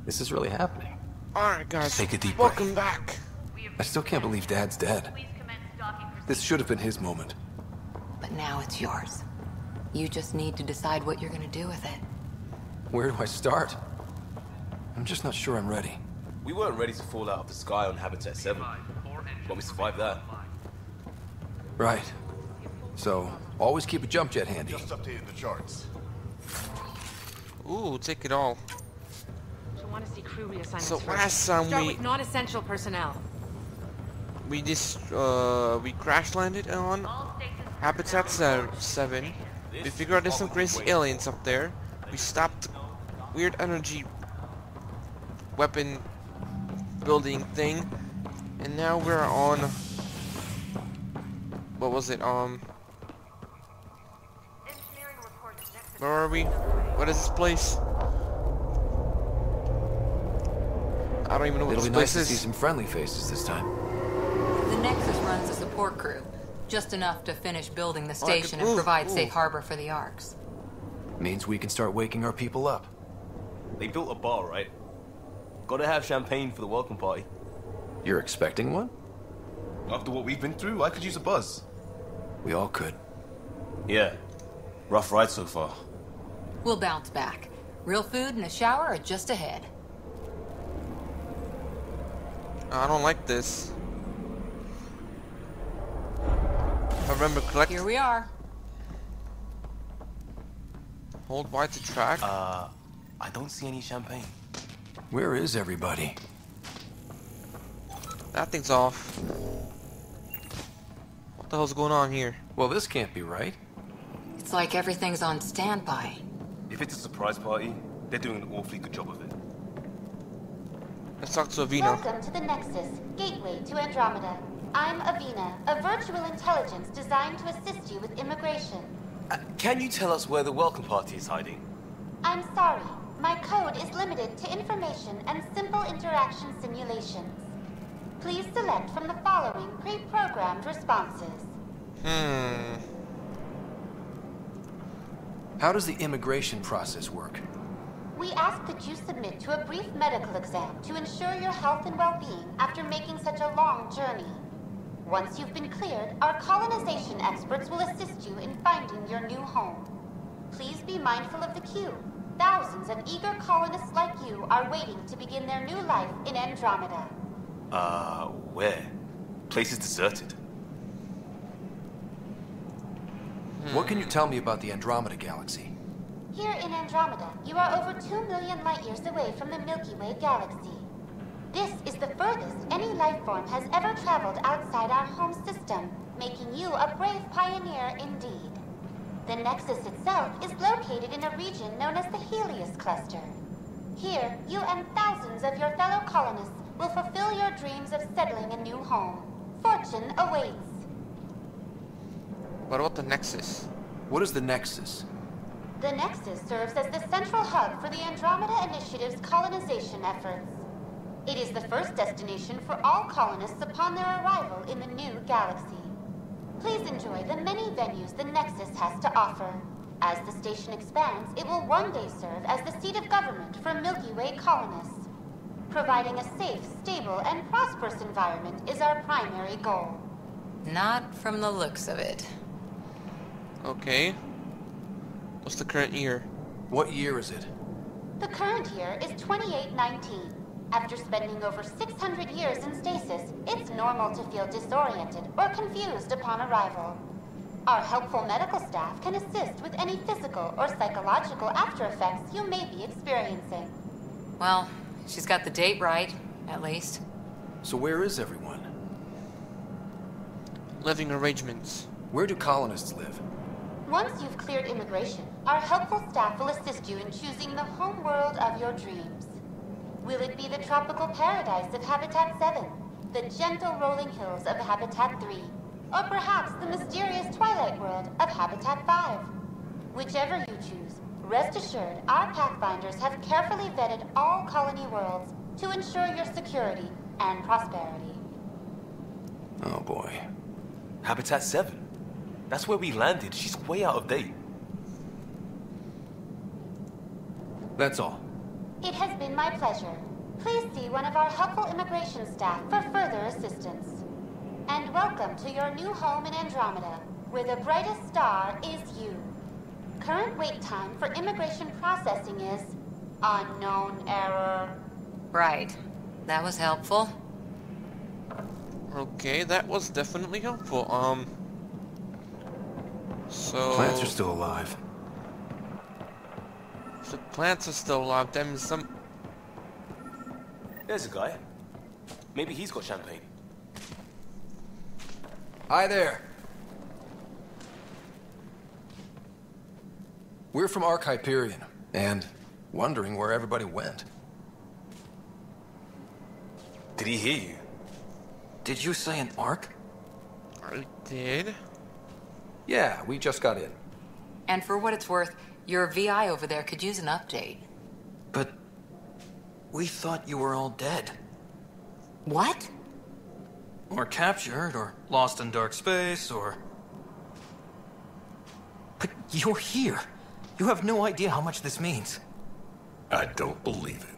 This is really happening. Alright guys, Take a deep welcome breath. back. I still can't believe Dad's dead. This should have been his moment. But now it's yours. You just need to decide what you're gonna do with it. Where do I start? I'm just not sure I'm ready. We weren't ready to fall out of the sky on Habitat 7, but we survived that. Right. So, always keep a jump jet handy. Just updated the charts. Ooh, take it all. She'll want to see crew reassignments So first. last time Start with non-essential personnel. we crash landed on Habitat 7. We figured out there's some crazy aliens up there. We stopped the weird energy weapon building thing, and now we're on. What was it? Where are we? What is this place? I don't even know what It'll this be nice place to is. see some friendly faces this time. The Nexus runs a support crew. Just enough to finish building the Oh, I station could- and provide ooh. safe harbor for the Arks. Means we can start waking our people up. They built a bar, right? Gotta have champagne for the welcome party. You're expecting one? After what we've been through, I could use a buzz. We all could. Yeah. Rough ride so far. We'll bounce back. Real food and a shower are just ahead. I don't like this. I remember collect. Here we are. Hold Y to track. I don't see any champagne. Where is everybody? That thing's off. What the hell's going on here? Well, this can't be right. It's like everything's on standby. If it's a surprise party, they're doing an awfully good job of it. Let's talk to Avina. Welcome to the Nexus, gateway to Andromeda. I'm Avina, a virtual intelligence designed to assist you with immigration. Can you tell us where the welcome party is hiding? I'm sorry, my code is limited to information and simple interaction simulations. Please select from the following pre-programmed responses. How does the immigration process work? We ask that you submit to a brief medical exam to ensure your health and well-being after making such a long journey. Once you've been cleared, our colonization experts will assist you in finding your new home. Please be mindful of the queue. Thousands of eager colonists like you are waiting to begin their new life in Andromeda. Where? Place is deserted. What can you tell me about the Andromeda galaxy? Here in Andromeda, you are over 2 million light-years away from the Milky Way galaxy. This is the furthest any life form has ever traveled outside our home system, making you a brave pioneer indeed. The Nexus itself is located in a region known as the Helios Cluster. Here, you and thousands of your fellow colonists will fulfill your dreams of settling a new home. Fortune awaits. What about the Nexus? What is the Nexus? The Nexus serves as the central hub for the Andromeda Initiative's colonization efforts. It is the first destination for all colonists upon their arrival in the new galaxy. Please enjoy the many venues the Nexus has to offer. As the station expands, it will one day serve as the seat of government for Milky Way colonists. Providing a safe, stable, and prosperous environment is our primary goal. Not from the looks of it. Okay. What's the current year? What year is it? The current year is 2819. After spending over 600 years in stasis, it's normal to feel disoriented or confused upon arrival. Our helpful medical staff can assist with any physical or psychological after effects you may be experiencing. Well, she's got the date right, at least. So where is everyone? Living arrangements. Where do colonists live? Once you've cleared immigration, our helpful staff will assist you in choosing the home world of your dreams. Will it be the tropical paradise of Habitat 7, the gentle rolling hills of Habitat 3, or perhaps the mysterious twilight world of Habitat 5? Whichever you choose, rest assured our Pathfinders have carefully vetted all colony worlds to ensure your security and prosperity. Oh boy. Habitat 7. That's where we landed. She's way out of date. That's all. It has been my pleasure. Please see one of our helpful immigration staff for further assistance. And welcome to your new home in Andromeda, where the brightest star is you. Current wait time for immigration processing is unknown error. Right. That was helpful. Okay, that was definitely helpful. So Plants are still alive. if the plants are still alive, then some. There's a guy. Maybe he's got champagne. Hi there. We're from Hyperion, and wondering where everybody went. Did he hear you? Did you say an Ark? I did. Yeah, we just got in. And for what it's worth, your VI over there could use an update. But we thought you were all dead. What? Or captured, or lost in dark space, or... But you're here. You have no idea how much this means. I don't believe it.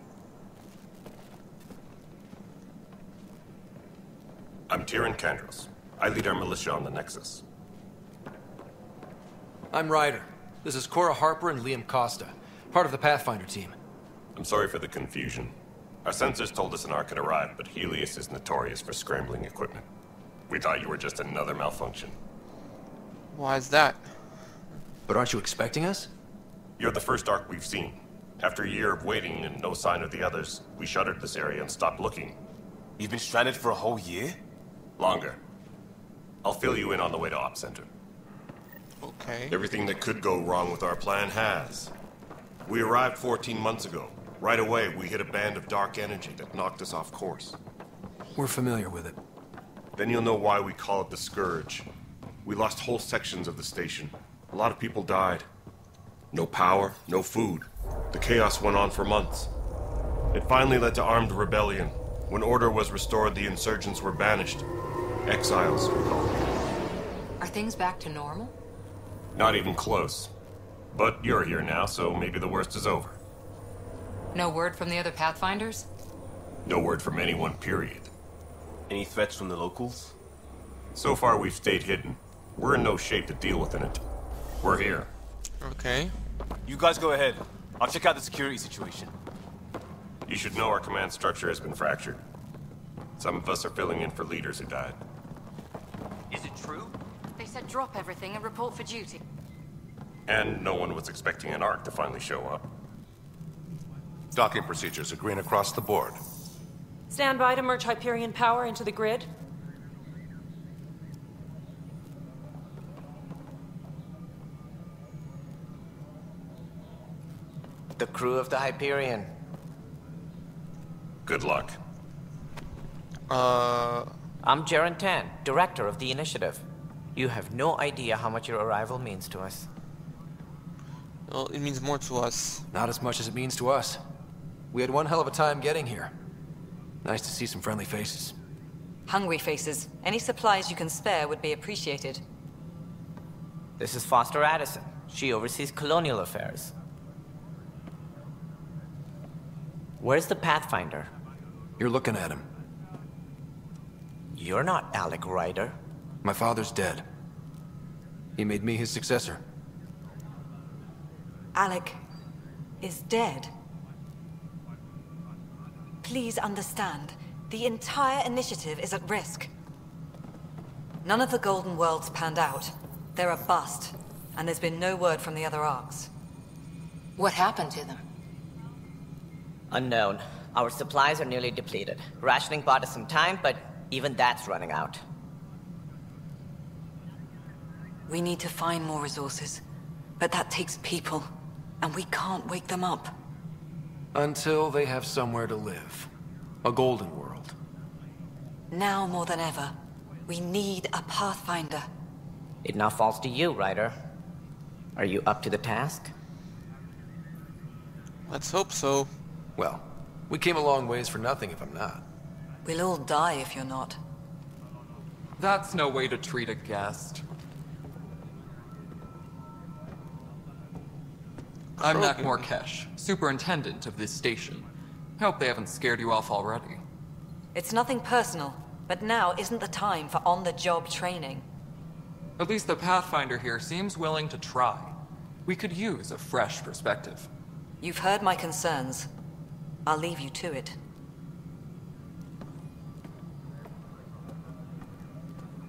I'm Tyrion Kandros. I lead our militia on the Nexus. I'm Ryder. This is Cora Harper and Liam Costa, part of the Pathfinder team. I'm sorry for the confusion. Our sensors told us an Ark had arrived, but Helios is notorious for scrambling equipment. We thought you were just another malfunction. Why is that? But aren't you expecting us? You're the first Ark we've seen. After a year of waiting and no sign of the others, we shuttered this area and stopped looking. You've been stranded for a whole year? Longer. I'll fill you in on the way to Op Center. Okay. Everything that could go wrong with our plan has. We arrived 14 months ago. Right away, we hit a band of dark energy that knocked us off course. We're familiar with it. Then you'll know why we call it the Scourge. We lost whole sections of the station. A lot of people died. No power, no food. The chaos went on for months. It finally led to armed rebellion. When order was restored, the insurgents were banished. Exiles, we call them. Are things back to normal? Not even close. But you're here now, so maybe the worst is over. No word from the other Pathfinders? No word from anyone, period. Any threats from the locals? So far, we've stayed hidden. We're in no shape to deal with it. We're here. Okay. You guys go ahead. I'll check out the security situation. You should know our command structure has been fractured. Some of us are filling in for leaders who died. Is it true? They said drop everything and report for duty. And no one was expecting an Ark to finally show up. Docking procedures are green across the board. Stand by to merge Hyperion power into the grid. The crew of the Hyperion. Good luck. I'm Jaren Tan, director of the initiative. You have no idea how much your arrival means to us. Well, it means more to us. Not as much as it means to us. We had one hell of a time getting here. Nice to see some friendly faces. Hungry faces. Any supplies you can spare would be appreciated. This is Foster Addison. She oversees colonial affairs. Where's the Pathfinder? You're looking at him. You're not Alec Ryder. My father's dead. He made me his successor. Alec is dead. Please understand, the entire initiative is at risk. None of the Golden Worlds panned out. They're a bust, and there's been no word from the other Arks. What happened to them? Unknown. Our supplies are nearly depleted. Rationing bought us some time, but even that's running out. We need to find more resources, but that takes people, and we can't wake them up. Until they have somewhere to live. A golden world. Now more than ever, we need a Pathfinder. It now falls to you, Ryder. Are you up to the task? Let's hope so. Well, we came a long ways for nothing if I'm not. We'll all die if you're not. That's no way to treat a guest. I'm Nak Krogan. Morkesh, superintendent of this station. I hope they haven't scared you off already. It's nothing personal, but now isn't the time for on-the-job training. At least the Pathfinder here seems willing to try. We could use a fresh perspective. You've heard my concerns. I'll leave you to it.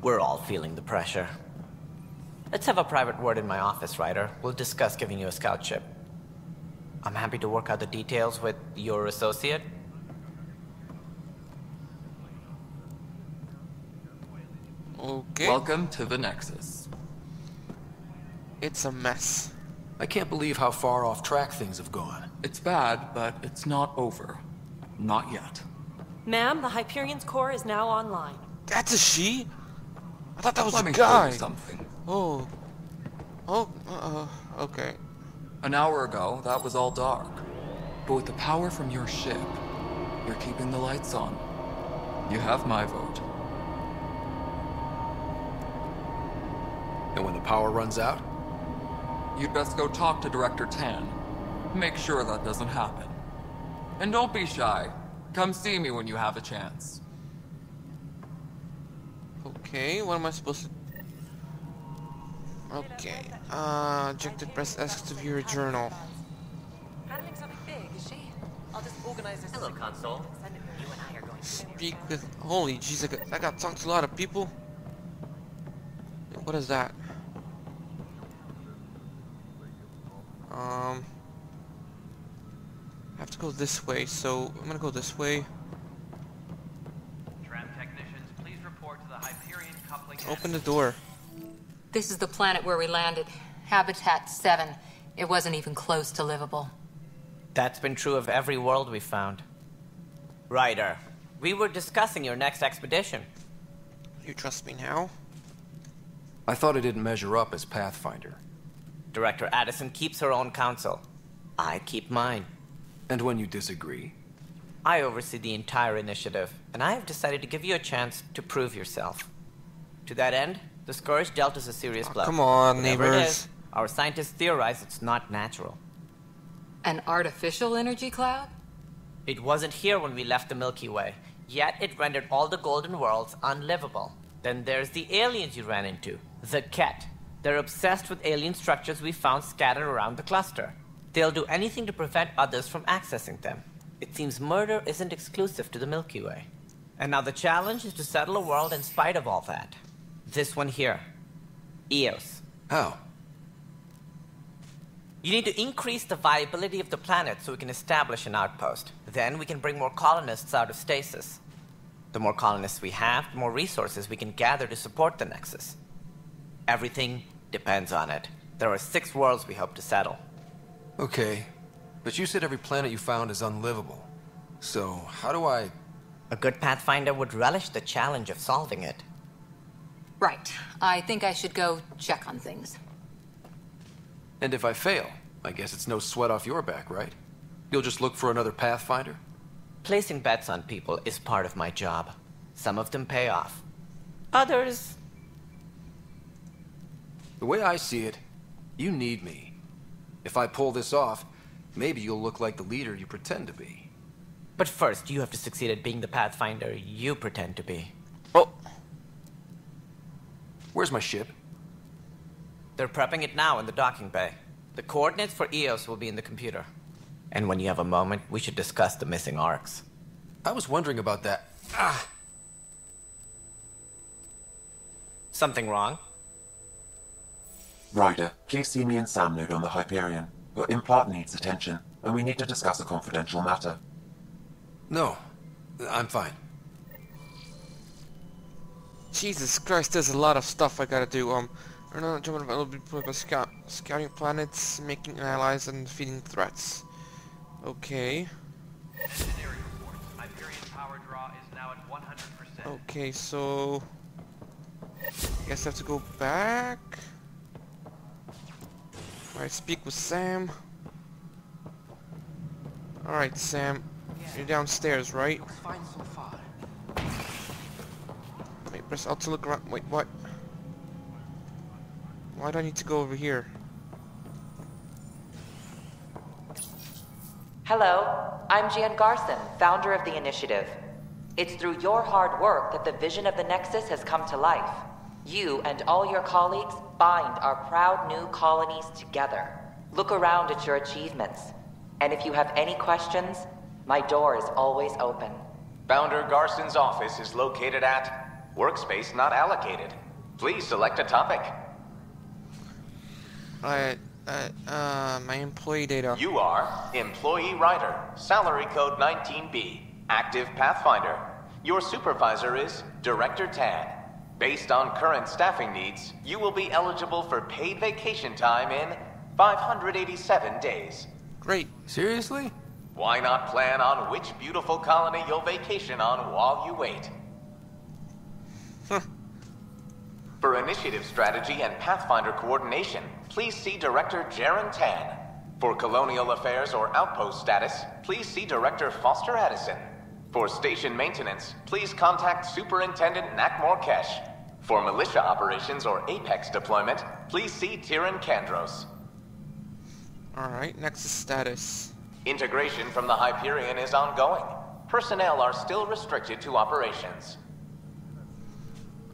We're all feeling the pressure. Let's have a private word in my office, Ryder. We'll discuss giving you a scout ship. I'm happy to work out the details with your associate. Okay. Welcome to the Nexus. It's a mess. I can't believe how far off track things have gone. It's bad, but it's not over. Not yet. Ma'am, the Hyperion's core is now online. That's a she? I thought that was Let a me guy. show you something. Oh. Okay. An hour ago, that was all dark. But with the power from your ship, you're keeping the lights on. You have my vote. And when the power runs out? You'd best go talk to Director Tan. Make sure that doesn't happen. And don't be shy. Come see me when you have a chance. Okay, what am I supposed to... Okay. Objective press X to view your journal. Hello, console. Speak with... Holy jeez, I got to talk to a lot of people. What is that? I have to go this way, so I'm gonna go this way. Tram technicians, please report to the Hyperion coupling. Open the door. This is the planet where we landed. Habitat 7. It wasn't even close to livable. That's been true of every world we've found. Ryder, we were discussing your next expedition. You trust me now? I thought it didn't measure up as Pathfinder. Director Addison keeps her own counsel. I keep mine. And when you disagree? I oversee the entire initiative, and I have decided to give you a chance to prove yourself. To that end, the Scourge dealt us a serious blow. Come on, Whatever it neighbors. is, our scientists theorize it's not natural. An artificial energy cloud? It wasn't here when we left the Milky Way, yet it rendered all the golden worlds unlivable. Then there's the aliens you ran into, the Ket. They're obsessed with alien structures we found scattered around the cluster. They'll do anything to prevent others from accessing them. It seems murder isn't exclusive to the Milky Way. And now the challenge is to settle a world in spite of all that. This one here. Eos. How? You need to increase the viability of the planet so we can establish an outpost. Then we can bring more colonists out of stasis. The more colonists we have, the more resources we can gather to support the Nexus. Everything depends on it. There are 6 worlds we hope to settle. Okay, but you said every planet you found is unlivable. So, how do I... A good Pathfinder would relish the challenge of solving it. Right. I think I should go check on things. And if I fail, I guess it's no sweat off your back, right? You'll just look for another Pathfinder? Placing bets on people is part of my job. Some of them pay off. Others... The way I see it, you need me. If I pull this off, maybe you'll look like the leader you pretend to be. But first, you have to succeed at being the Pathfinder you pretend to be. Oh. Where's my ship? They're prepping it now in the docking bay. The coordinates for Eos will be in the computer. And when you have a moment, we should discuss the missing arcs. I was wondering about that. Something wrong? Ryder, please see me and Sam node on the Hyperion. Your implant needs attention, and we need to discuss a confidential matter. No, I'm fine. Jesus Christ, there's a lot of stuff I gotta do. Scouting planets, making allies, and defeating threats. Okay. Power draw is now at 100%. Okay, so... guess I have to go back. Alright, speak with Sam. Alright, Sam. You're downstairs, right? Fine so far. Wait, press Alt to look around. Wait, what? Why do I need to go over here? Hello, I'm Jan Garson, founder of the initiative. It's through your hard work that the vision of the Nexus has come to life. You and all your colleagues bind our proud new colonies together. Look around at your achievements. And if you have any questions, my door is always open. Founder Garson's office is located at Workspace Not Allocated. Please select a topic. My employee data. You are Employee Ryder, salary code 19B, active Pathfinder. Your supervisor is Director Tan. Based on current staffing needs, you will be eligible for paid vacation time in 587 days. Great. Seriously? Why not plan on which beautiful colony you'll vacation on while you wait? For initiative strategy and Pathfinder coordination, please see Director Jaren Tan. For colonial affairs or outpost status, please see Director Foster Addison. For station maintenance, please contact Superintendent Nakmor Kesh. For militia operations or Apex deployment, please see Tyrion Kandros. Alright, Nexus status. Integration from the Hyperion is ongoing. Personnel are still restricted to operations.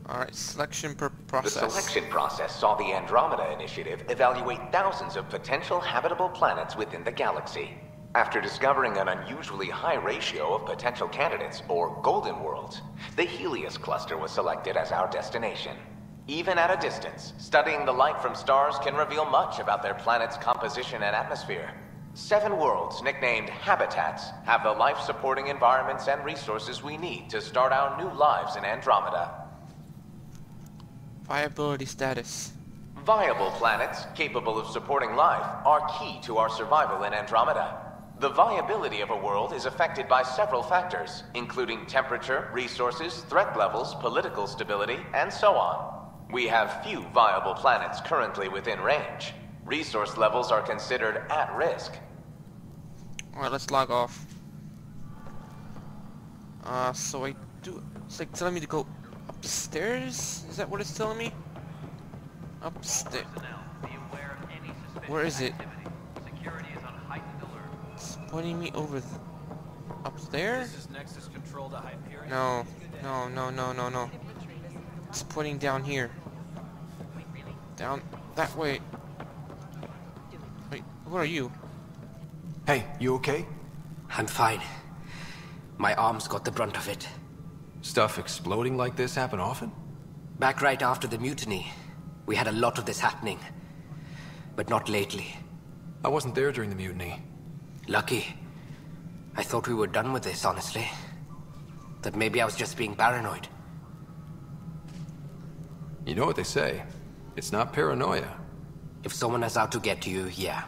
Alright, selection process. The selection process saw the Andromeda initiative evaluate thousands of potential habitable planets within the galaxy. After discovering an unusually high ratio of potential candidates, or golden worlds, the Helios cluster was selected as our destination. Even at a distance, studying the light from stars can reveal much about their planet's composition and atmosphere. 7 worlds, nicknamed habitats, have the life-supporting environments and resources we need to start our new lives in Andromeda. Viability status. Viable planets, capable of supporting life, are key to our survival in Andromeda. The viability of a world is affected by several factors, including temperature, resources, threat levels, political stability, and so on. We have few viable planets currently within range. Resource levels are considered at risk. Alright, let's log off. So I do... It's like telling me to go up the stairs? Is that what it's telling me? Upstairs. Where is it? It's pointing me over up there? No. No. It's pointing down here. Down that way. Wait, what are you? Hey, you okay? I'm fine. My arms got the brunt of it. Stuff exploding like this happen often? Back right after the mutiny, we had a lot of this happening. But not lately. I wasn't there during the mutiny. Lucky. I thought we were done with this, honestly. That maybe I was just being paranoid. You know what they say. It's not paranoia. If someone is out to get you, yeah.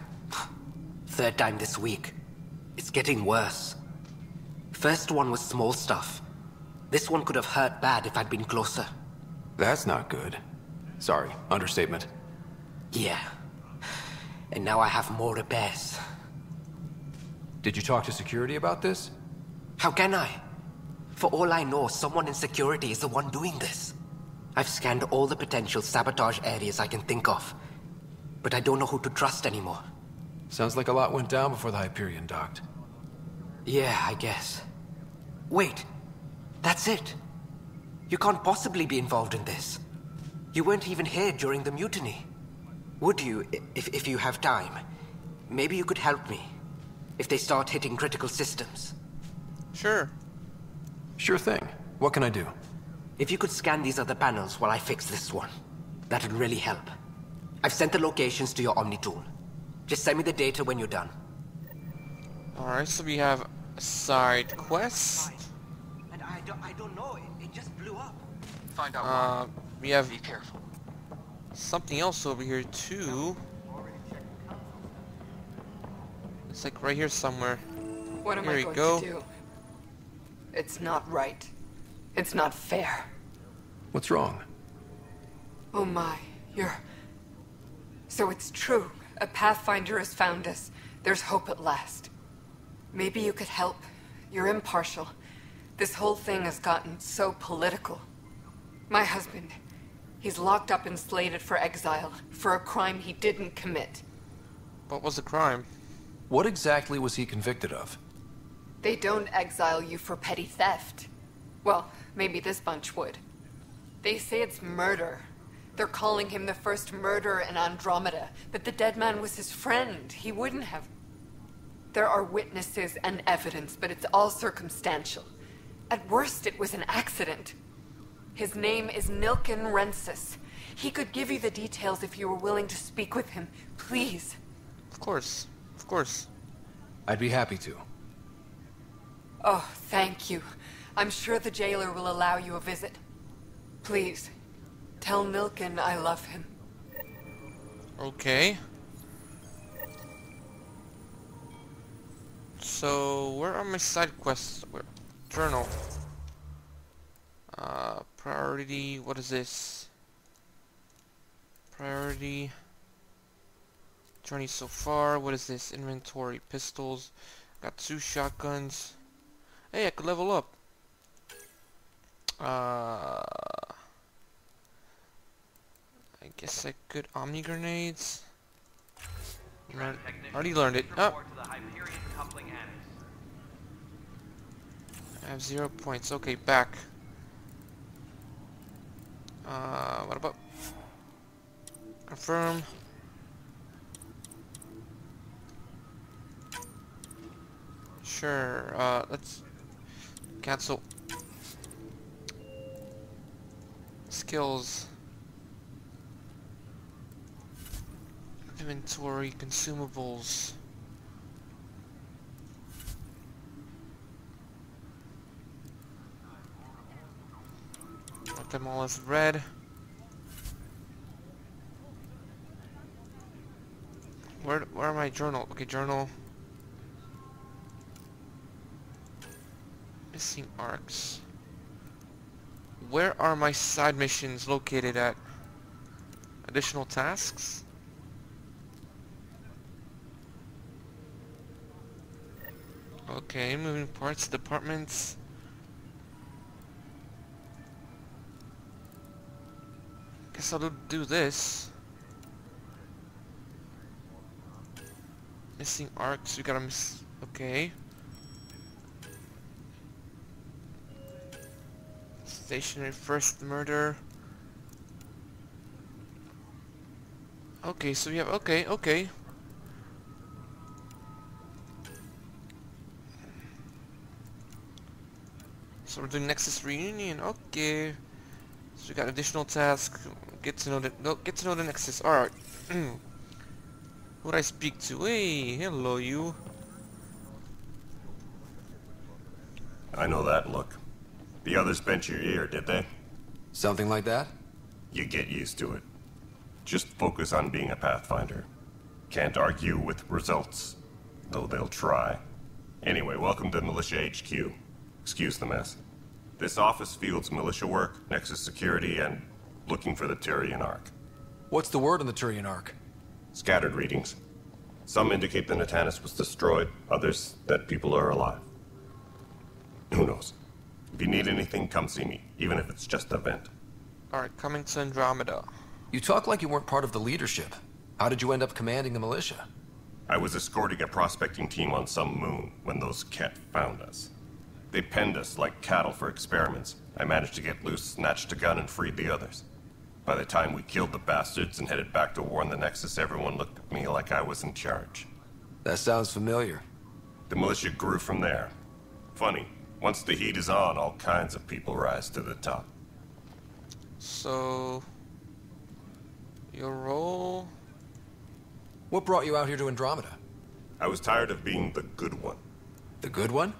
3rd time this week. It's getting worse. First one was small stuff. This one could have hurt bad if I'd been closer. That's not good. Sorry, understatement. Yeah. And now I have more repairs. Did you talk to security about this? How can I? For all I know, someone in security is the one doing this. I've scanned all the potential sabotage areas I can think of. But I don't know who to trust anymore. Sounds like a lot went down before the Hyperion docked. Yeah, I guess. Wait. That's it. You can't possibly be involved in this. You weren't even here during the mutiny. Would you, if you have time? Maybe you could help me. If they start hitting critical systems. Sure. Sure thing. What can I do? If you could scan these other panels while I fix this one, that'd really help. I've sent the locations to your Omni tool. Just send me the data when you're done. Alright, so we have a side quest. And I don't know, it just blew up. Find out. We have Be careful. something else over here too. It's like right here somewhere. What am Here I we going go. to do? It's not right. It's not fair. What's wrong? Oh my, So it's true. A Pathfinder has found us. There's hope at last. Maybe you could help. You're impartial. This whole thing has gotten so political. My husband, he's locked up and slated for exile for a crime he didn't commit. What was the crime? What exactly was he convicted of? They don't exile you for petty theft. Well, maybe this bunch would. They say it's murder. They're calling him the first murderer in Andromeda, that the dead man was his friend. He wouldn't have... There are witnesses and evidence, but it's all circumstantial. At worst, it was an accident. His name is Nilken Rensis. He could give you the details if you were willing to speak with him. Please. Of course. Of course. I'd be happy to. Oh, thank you. I'm sure the jailer will allow you a visit. Please, tell Nilken I love him. Okay. So, where are my side quests? Where? Journal. Priority, what is this? Priority. Journey so far, what is this? Inventory, pistols. Got 2 shotguns. Hey, I could level up. I guess I could Omni grenades. I already learned it. Oh. I have 0 points. Okay, back. What about confirm? Sure. Let's cancel. Skills. Inventory, consumables. Put them all as red. Where are my journal? Okay, journal. Missing arcs. Where are my side missions located at? Additional tasks? Okay, moving parts, departments. Guess I'll do this. Missing arcs, we gotta miss. Okay. Stationary first murder. Okay, so we have. Okay. So we're doing Nexus reunion. Okay. So we got additional tasks. Get to know the Nexus. All right. Who would I speak to? Hey, hello, you. I know that look. The others bent your ear, did they? Something like that? You get used to it. Just focus on being a Pathfinder. Can't argue with results, though they'll try. Anyway, welcome to Militia HQ. Excuse the mess. This office fields militia work, Nexus security, and looking for the Tyrian Ark. What's the word on the Tyrian Ark? Scattered readings. Some indicate the Natanus was destroyed, others that people are alive. Who knows? If you need anything, come see me, even if it's just a vent. Alright, coming to Andromeda. You talk like you weren't part of the leadership. How did you end up commanding the militia? I was escorting a prospecting team on some moon when those Ket found us. They penned us like cattle for experiments. I managed to get loose, snatched a gun, and freed the others. By the time we killed the bastards and headed back to warn the Nexus, everyone looked at me like I was in charge. That sounds familiar. The militia grew from there. Funny, once the heat is on, all kinds of people rise to the top. So... your role? What brought you out here to Andromeda? I was tired of being the good one. The good one?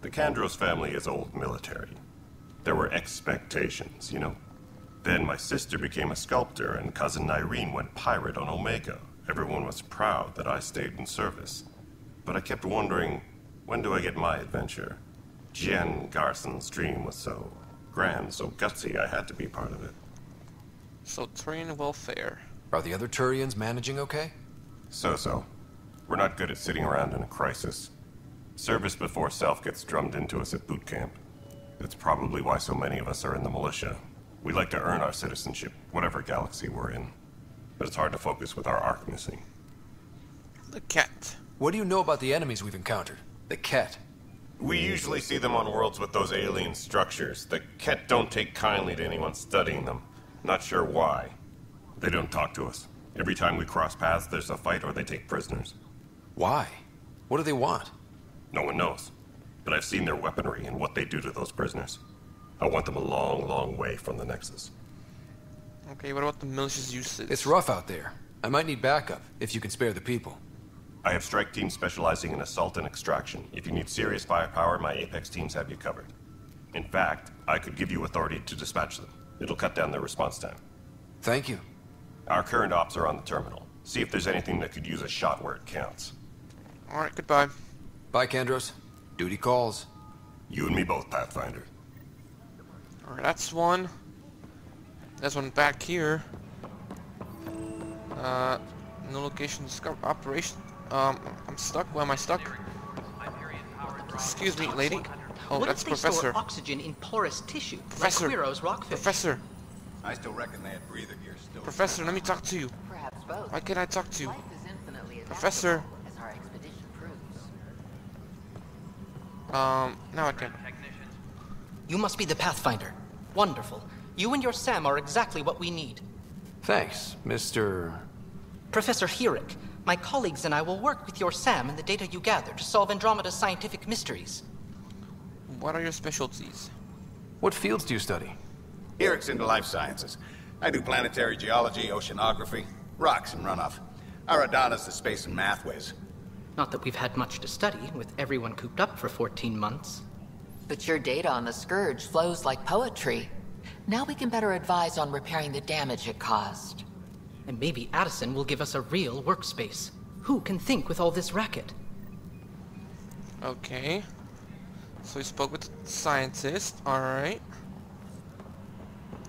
The Kandros family is old military. There were expectations, you know. Then my sister became a sculptor and cousin Irene went pirate on Omega. Everyone was proud that I stayed in service. But I kept wondering, when do I get my adventure? Jen Garson's dream was so grand, so gutsy, I had to be part of it. So, Turian welfare. Are the other Turians managing okay? So-so. We're not good at sitting around in a crisis. Service before self gets drummed into us at boot camp. That's probably why so many of us are in the militia. We like to earn our citizenship, whatever galaxy we're in. But it's hard to focus with our arc missing. The cat. What do you know about the enemies we've encountered? The Ket? We usually see them on worlds with those alien structures. The Ket don't take kindly to anyone studying them. Not sure why. They don't talk to us. Every time we cross paths, there's a fight or they take prisoners. Why? What do they want? No one knows. But I've seen their weaponry and what they do to those prisoners. I want them a long, long way from the Nexus. Okay, what about the militia's usage? It's rough out there. I might need backup, if you can spare the people. I have strike teams specializing in assault and extraction. If you need serious firepower, my Apex teams have you covered. In fact, I could give you authority to dispatch them. It'll cut down their response time. Thank you. Our current ops are on the terminal. See if there's anything that could use a shot where it counts. Alright, goodbye. Bye, Kandros. Duty calls. You and me both, Pathfinder. Alright, that's one. There's one back here. No location discovered. Operation. I'm stuck. Why am I stuck? Excuse me, lady. Oh, that's Professor. Oxygen in porous tissue, Professor. like Quiro's rockfish. Professor. I still reckon they had breather gear still. Professor, let me talk to you. Perhaps both. Why can't I talk to you? Professor. As our expedition proves. Now I can. You must be the Pathfinder. Wonderful. You and your Sam are exactly what we need. Thanks, Mr. Professor Hyperion, my colleagues and I will work with your Sam and the data you gather to solve Andromeda's scientific mysteries. What are your specialties? What fields do you study? Eric's into life sciences. I do planetary geology, oceanography, rocks and runoff. Aradana's the space and math whiz. Not that we've had much to study, with everyone cooped up for 14 months. But your data on the Scourge flows like poetry. Now we can better advise on repairing the damage it caused. And maybe Addison will give us a real workspace. Who can think with all this racket? Okay. So we spoke with the scientist. Alright.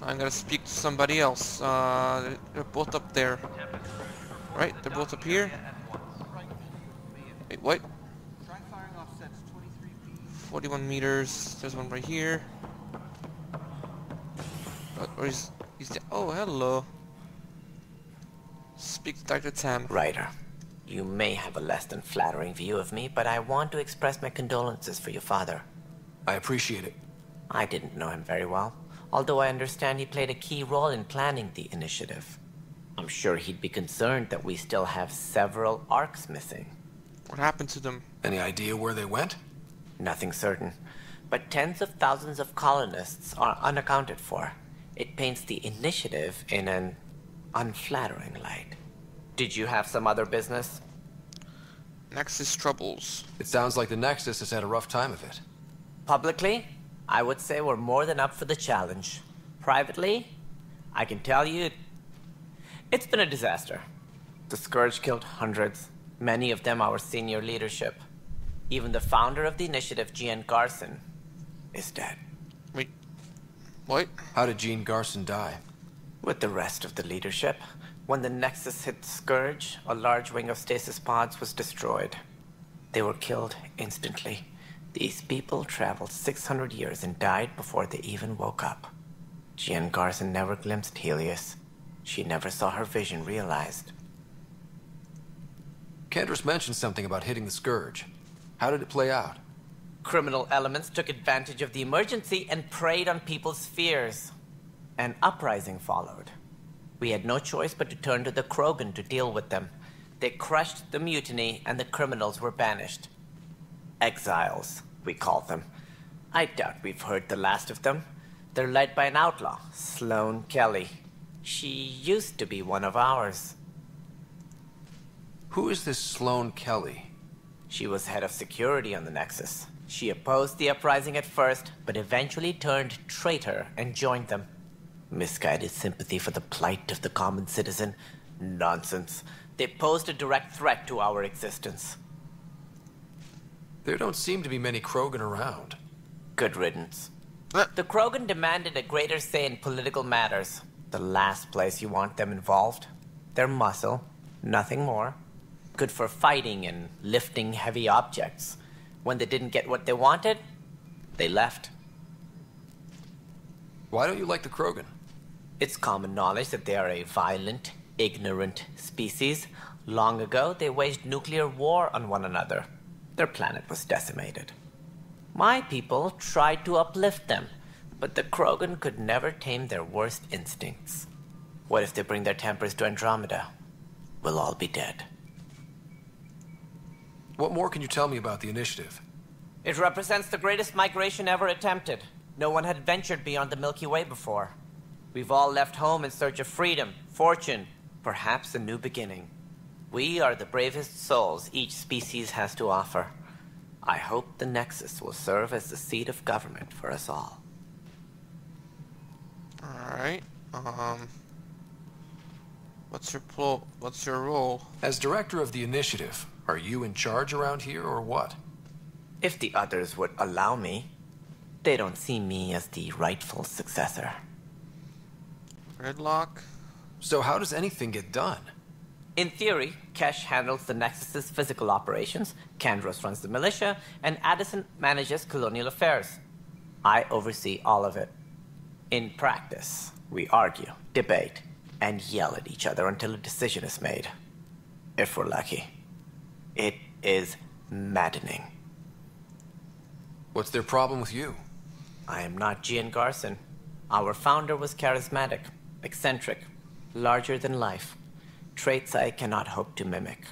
I'm gonna speak to somebody else. They're both up there. Right? They're both up here. Wait, what? 41 meters. There's one right here. Or he's oh, hello. Speak to Dr. Tan. Ryder, you may have a less than flattering view of me, but I want to express my condolences for your father. I appreciate it. I didn't know him very well, although I understand he played a key role in planning the initiative. I'm sure he'd be concerned that we still have several arcs missing. What happened to them? Any idea where they went? Nothing certain, but tens of thousands of colonists are unaccounted for. It paints the initiative in an unflattering light. Did you have some other business? Nexus troubles. It sounds like the Nexus has had a rough time of it. Publicly, I would say we're more than up for the challenge. Privately, I can tell you, it's been a disaster. The Scourge killed hundreds, many of them our senior leadership. Even the founder of the initiative, Gian Garson, is dead. Wait, what? How did Jean Garson die? With the rest of the leadership. When the Nexus hit Scourge, a large wing of stasis pods was destroyed. They were killed instantly. These people traveled 600 years and died before they even woke up. Jean Garson never glimpsed Helios. She never saw her vision realized. Kandros mentioned something about hitting the Scourge. How did it play out? Criminal elements took advantage of the emergency and preyed on people's fears. An uprising followed. We had no choice but to turn to the Krogan to deal with them. They crushed the mutiny and the criminals were banished. Exiles, we call them. I doubt we've heard the last of them. They're led by an outlaw, Sloane Kelly. She used to be one of ours. Who is this Sloane Kelly? She was head of security on the Nexus. She opposed the uprising at first, but eventually turned traitor and joined them. Misguided sympathy for the plight of the common citizen? Nonsense. They posed a direct threat to our existence. There don't seem to be many Krogan around. Good riddance. The Krogan demanded a greater say in political matters. The last place you want them involved. They're muscle, nothing more. Good for fighting and lifting heavy objects. When they didn't get what they wanted, they left. Why don't you like the Krogan? It's common knowledge that they are a violent, ignorant species, Long ago, they waged nuclear war on one another. Their planet was decimated. My people tried to uplift them, but the Krogan could never tame their worst instincts. What if they bring their tempers to Andromeda? We'll all be dead. What more can you tell me about the initiative? It represents the greatest migration ever attempted. No one had ventured beyond the Milky Way before. We've all left home in search of freedom, fortune, perhaps a new beginning. We are the bravest souls each species has to offer. I hope the Nexus will serve as the seat of government for us all. Alright, what's your role? As director of the initiative, are you in charge around here or what? If the others would allow me, they don't see me as the rightful successor. Gridlock. So how does anything get done? In theory, Kesh handles the Nexus's physical operations, Kandros runs the militia, and Addison manages colonial affairs. I oversee all of it. In practice, we argue, debate, and yell at each other until a decision is made. If we're lucky. It is maddening. What's their problem with you? I am not Gian Garson. Our founder was charismatic, eccentric, larger than life. Traits I cannot hope to mimic.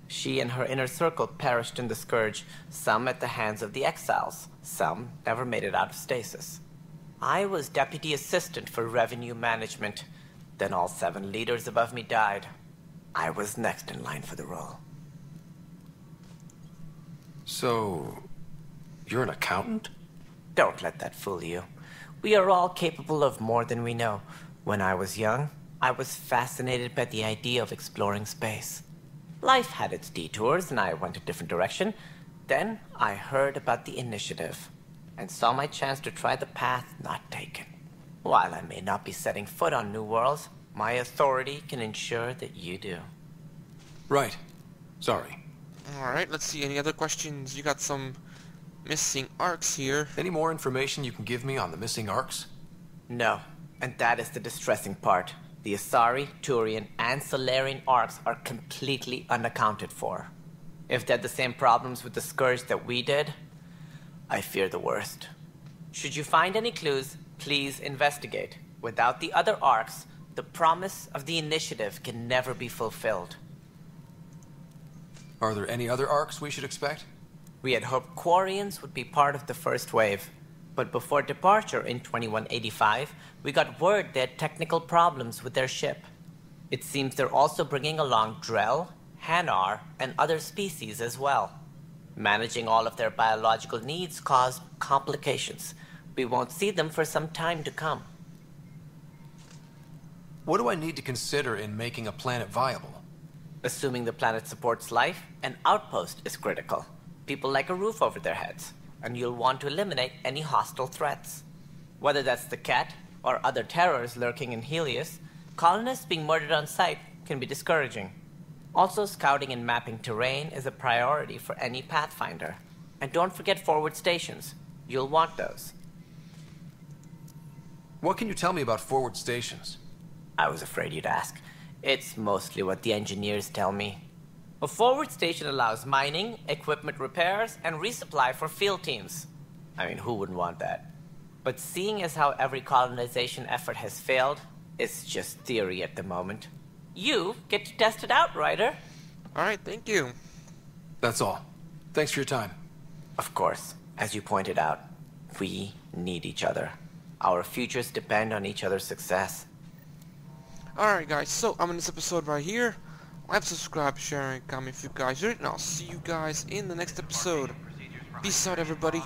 She and her inner circle perished in the Scourge, some at the hands of the Exiles, some never made it out of stasis. I was deputy assistant for revenue management. Then all 7 leaders above me died. I was next in line for the role. So, you're an accountant? Don't let that fool you. We are all capable of more than we know. When I was young, I was fascinated by the idea of exploring space. Life had its detours, and I went a different direction. Then I heard about the initiative, and saw my chance to try the path not taken. While I may not be setting foot on new worlds, my authority can ensure that you do. Right. Sorry. Alright, let's see. Any other questions? You got some missing arcs here. Any more information you can give me on the missing arcs? No, and that is the distressing part. The Asari, Turian, and Solarian arcs are completely unaccounted for. If they had the same problems with the Scourge that we did, I fear the worst. Should you find any clues, please investigate. Without the other arcs, the promise of the initiative can never be fulfilled. Are there any other arcs we should expect? We had hoped Quarians would be part of the first wave. But before departure in 2185, we got word they had technical problems with their ship. It seems they're also bringing along Drell, Hanar, and other species as well. Managing all of their biological needs caused complications. We won't see them for some time to come. What do I need to consider in making a planet viable? Assuming the planet supports life, an outpost is critical. People like a roof over their heads, and you'll want to eliminate any hostile threats. Whether that's the Cat or other terrors lurking in Helios, colonists being murdered on sight can be discouraging. Also, scouting and mapping terrain is a priority for any Pathfinder. And don't forget forward stations. You'll want those. What can you tell me about forward stations? I was afraid you'd ask. It's mostly what the engineers tell me. A forward station allows mining, equipment repairs, and resupply for field teams. I mean, who wouldn't want that? But seeing as how every colonization effort has failed, it's just theory at the moment. You get to test it out, Ryder. Alright, thank you. That's all. Thanks for your time. Of course. As you pointed out, we need each other. Our futures depend on each other's success. Alright guys, so I'm in this episode right here. Like, subscribe, share, and comment if you guys did it, and I'll see you guys in the next episode. Peace out, everybody.